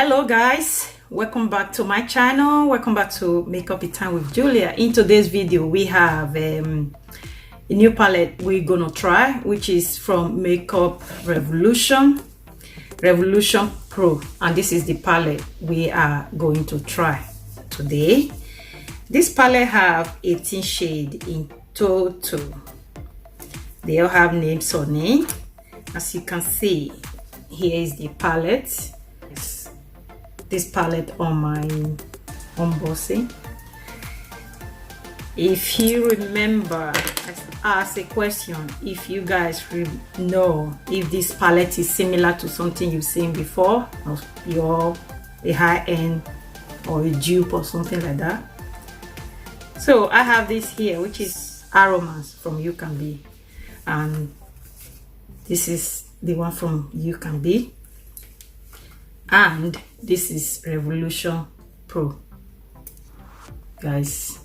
Hello guys, welcome back to my channel. Welcome back to Makeup with Time with Julia. In today's video we have a new palette we're gonna try, which is from Makeup Revolution Pro, and this is the palette we are going to try today. This palette have 18 shades in total. They all have names on it. As you can see, here is the palette. This palette on my unboxing. If you remember, I asked a question if you guys know if this palette is similar to something you've seen before, or you're a high-end or a dupe or something like that. So I have this here, which is Aromas from Ucanbe, and this is the one from Ucanbe, and this is Revolutionpro. Guys,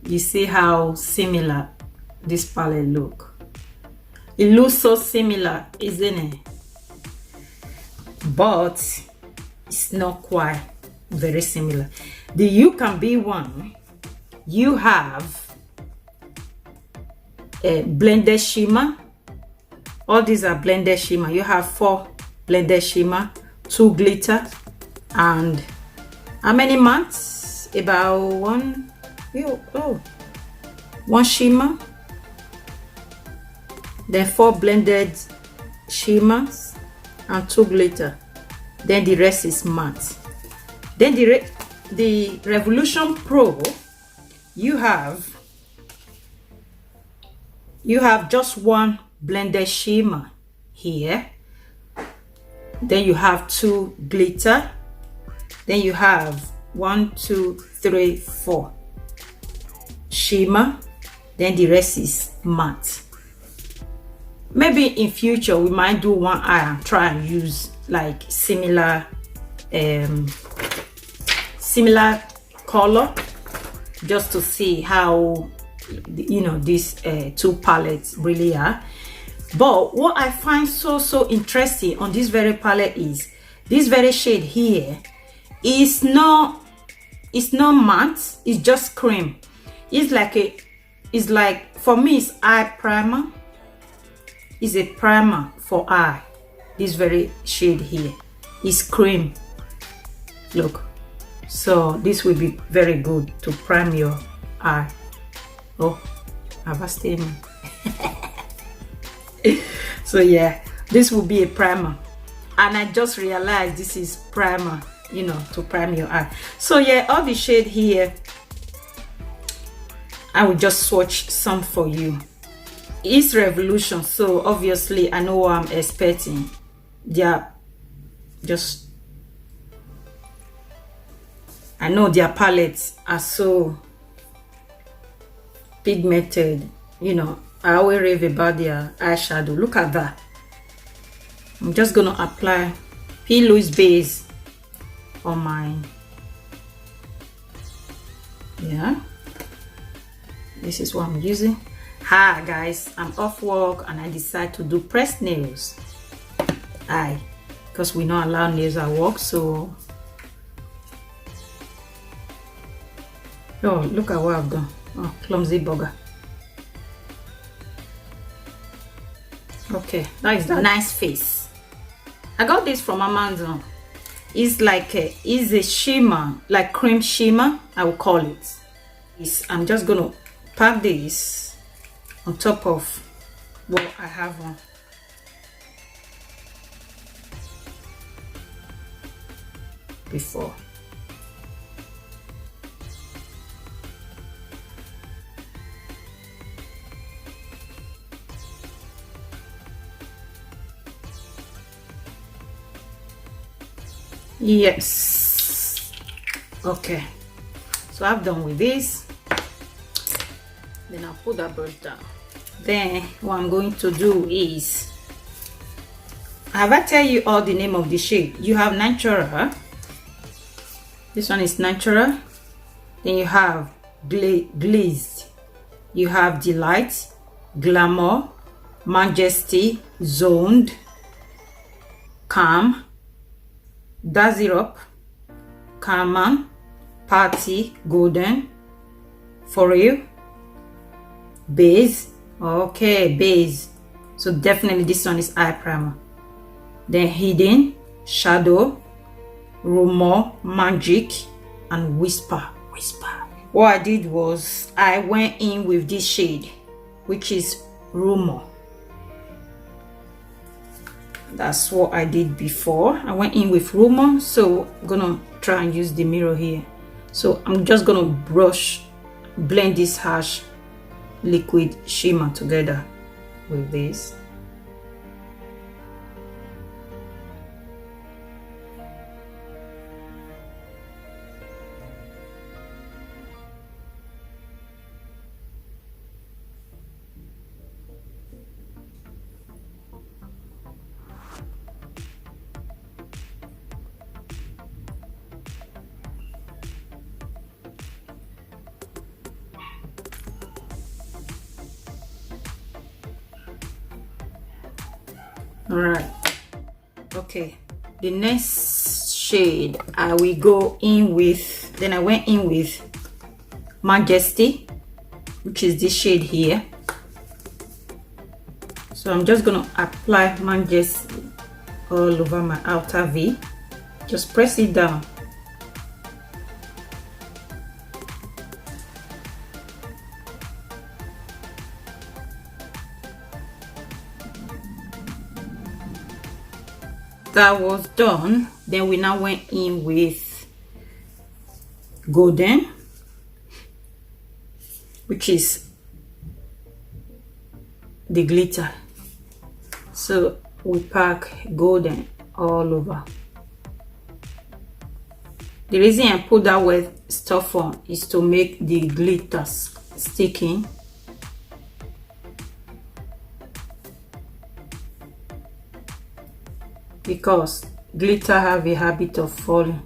you see how similar this palette look? It looks so similar, isn't it? But it's not quite very similar. The Ucanbe one, you have a blended shimmer. All these are blended shimmer. You have 4 blended shimmer, 2 glitter, and how many mattes? About one shimmer, then 4 blended shimmers and 2 glitter, then the rest is matte. Then the Revolutionpro, you have just 1 blended shimmer here, then you have 2 glitter, then you have 1 2 3 4 shimmer, then the rest is matte. Maybe in future we might do one eye and try and use like similar color, just to see how, you know, these 2 palettes really are. But what I find so interesting on this very palette is this very shade here is not matte, it's just cream. It's like for me it's eye primer. It's a primer for eye. This very shade here is cream. Look, so this will be very good to prime your eye. Oh, I have a statement. So yeah, this will be a primer, and I just realized this is primer, you know, to prime your eye. So yeah, all the shade here, I will just swatch some for you. It's Revolution, so obviously I know what I'm expecting. I know their palettes are so pigmented, you know. I always rave about their eyeshadow. Look at that. I'm just gonna apply P. Louise base on my, yeah, this is what I'm using. Hi guys, I'm off work and I decide to do pressed nails. Because we don't allow nails at work, so oh, look at what I've done. Oh, clumsy bugger. Okay, that is the nice face. I got this from Amazon. It's like it's a shimmer, like cream shimmer, I will call it. I'm just gonna pack this on top of what I have on. Before. Yes. Okay, so I've done with this. Then I'll put that brush down. Then what I'm going to do is, have I tell you all the name of the shade? You have Natural. This one is Natural. Then you have Glazed. You have Delight, Majesty, Zoned, Calm, Dark Syrup, Carman, Party, Golden, For Real, Base. Okay, Base. So definitely this one is eye primer. Then Hidden, Shadow, Rumor, Magic, and Whisper. What I did was I went in with this shade, which is Rumor. That's what I did before. I went in with Rumor, so I'm gonna try and use the mirror here. So I'm just gonna blend this harsh liquid shimmer together with this. All right, okay, the next shade I will go in with, then I went in with Majesty, which is this shade here. So I'm just gonna apply Majesty all over my outer V. Just press it down. That was done. Then we now went in with Golden, which is the glitter. So we pack Golden all over. The reason I put that wet stuff on is to make the glitters sticking. Because glitter have a habit of falling.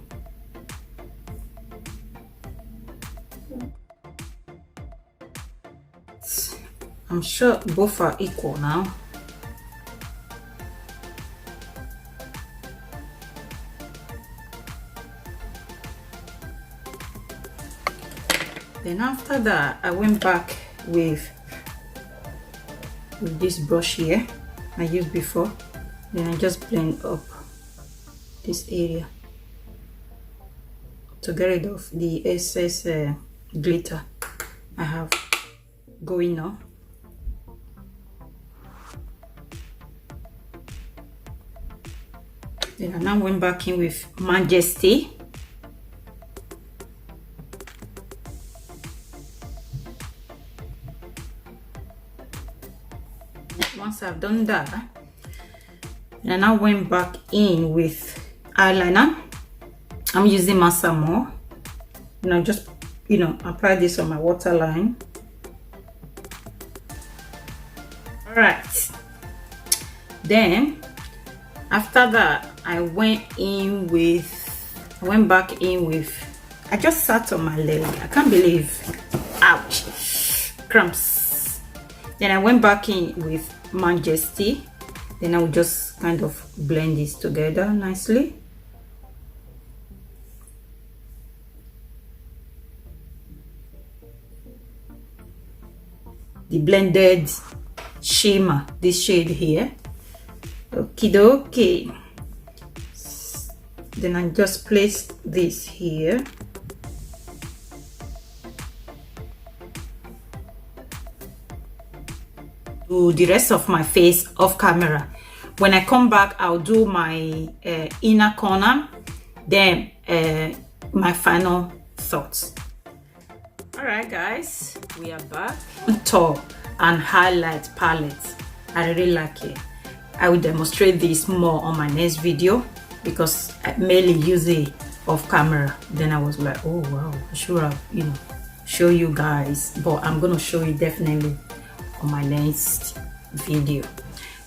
I'm sure both are equal now. Then after that, I went back with this brush here I used before. Then I just blend up this area to get rid of the excess glitter I have going on. Then I now went back in with Majesty. Once I've done that, and I now went back in with eyeliner. I'm using Missyoung, and I just apply this on my waterline. All right, then after that I went back in with, I just sat on my leg, I can't believe, ouch, cramps. Then I went back in with Majesty. Then I will just kind of blend this together nicely. The blended shimmer, this shade here. Okie dokie. Then I just place this here. Do the rest of my face off camera. When I come back, I'll do my inner corner, then my final thoughts. All right guys, we are back. Contour and highlight palette, I really like it. I will demonstrate this more on my next video because I mainly use it off camera. Then I was like, oh wow, I should have show you guys, but I'm gonna show you definitely on my next video.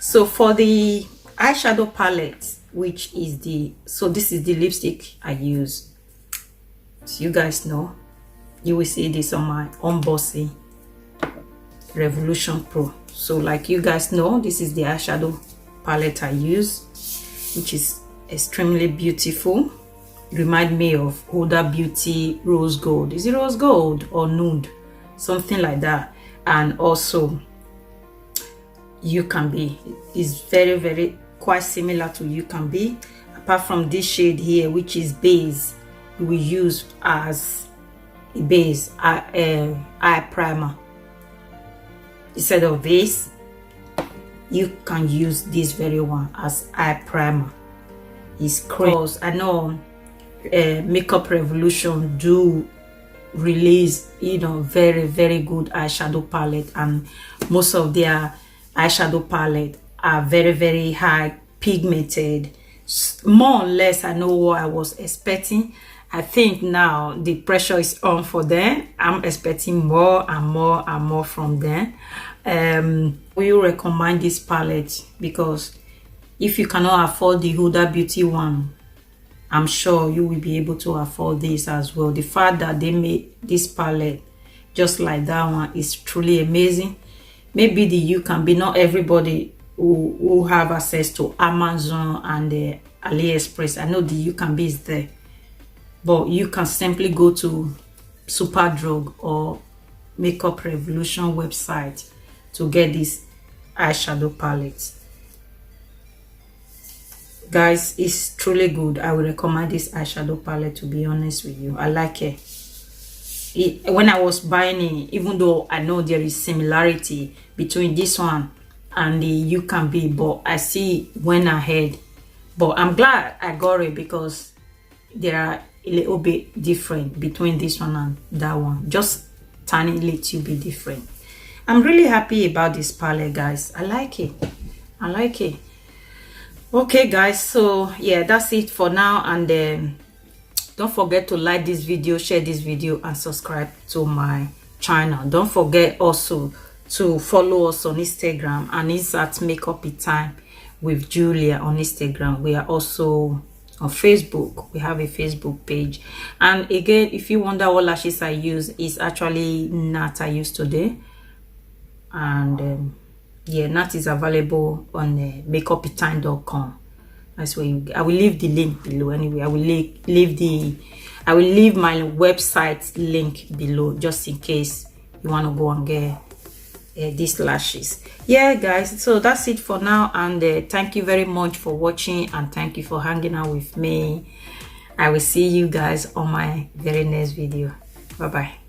So for the eyeshadow palette, which is this is the lipstick I use. So you guys know, you will see this on my unbossing Revolutionpro. So like you guys know, this is the eyeshadow palette I use, which is extremely beautiful. Remind me of Huda Beauty Rose Gold. Is it Rose Gold or Nude? Something like that. And also Ucanbe is very quite similar to Ucanbe. Apart from this shade here, which is base, we use as a base eye primer. Instead of base, you can use this very one as eye primer. It's cross. I know Makeup Revolution do release, you know, very good eyeshadow palette, and most of their eyeshadow palette are very high pigmented. More or less, I know what I was expecting. I think now the pressure is on for them. I'm expecting more and more from them. We recommend this palette because if you cannot afford the Huda Beauty one, I'm sure you will be able to afford this as well. The fact that they made this palette just like that one is truly amazing. Maybe the Ucanbe, not everybody who have access to Amazon and the AliExpress. I know the Ucanbe is there, but you can simply go to Superdrug or Makeup Revolution website to get this eyeshadow palette. Guys, it's truly good. I would recommend this eyeshadow palette, to be honest with you. I like it. When I was buying it, even though I know there is similarity between this one and the Ucanbe, but I see went ahead. But I'm glad I got it because they are a little bit different between this one and that one. Just tiny little bit different. I'm really happy about this palette, guys. I like it. I like it. Okay, guys, so yeah, that's it for now. And don't forget to like this video, share this video, and subscribe to my channel. Don't forget also to follow us on Instagram, and it's at Makeup It Time with Julia on Instagram. We are also on Facebook. We have a Facebook page. And again, if you wonder what lashes I use, it's actually Nat I use today. And yeah, Nat is available on makeupitime.com. That's where I will leave the link below. Anyway, I will leave my website link below just in case you want to go and get these lashes. Yeah, guys, so that's it for now. And thank you very much for watching, and thank you for hanging out with me. I will see you guys on my very next video. Bye bye.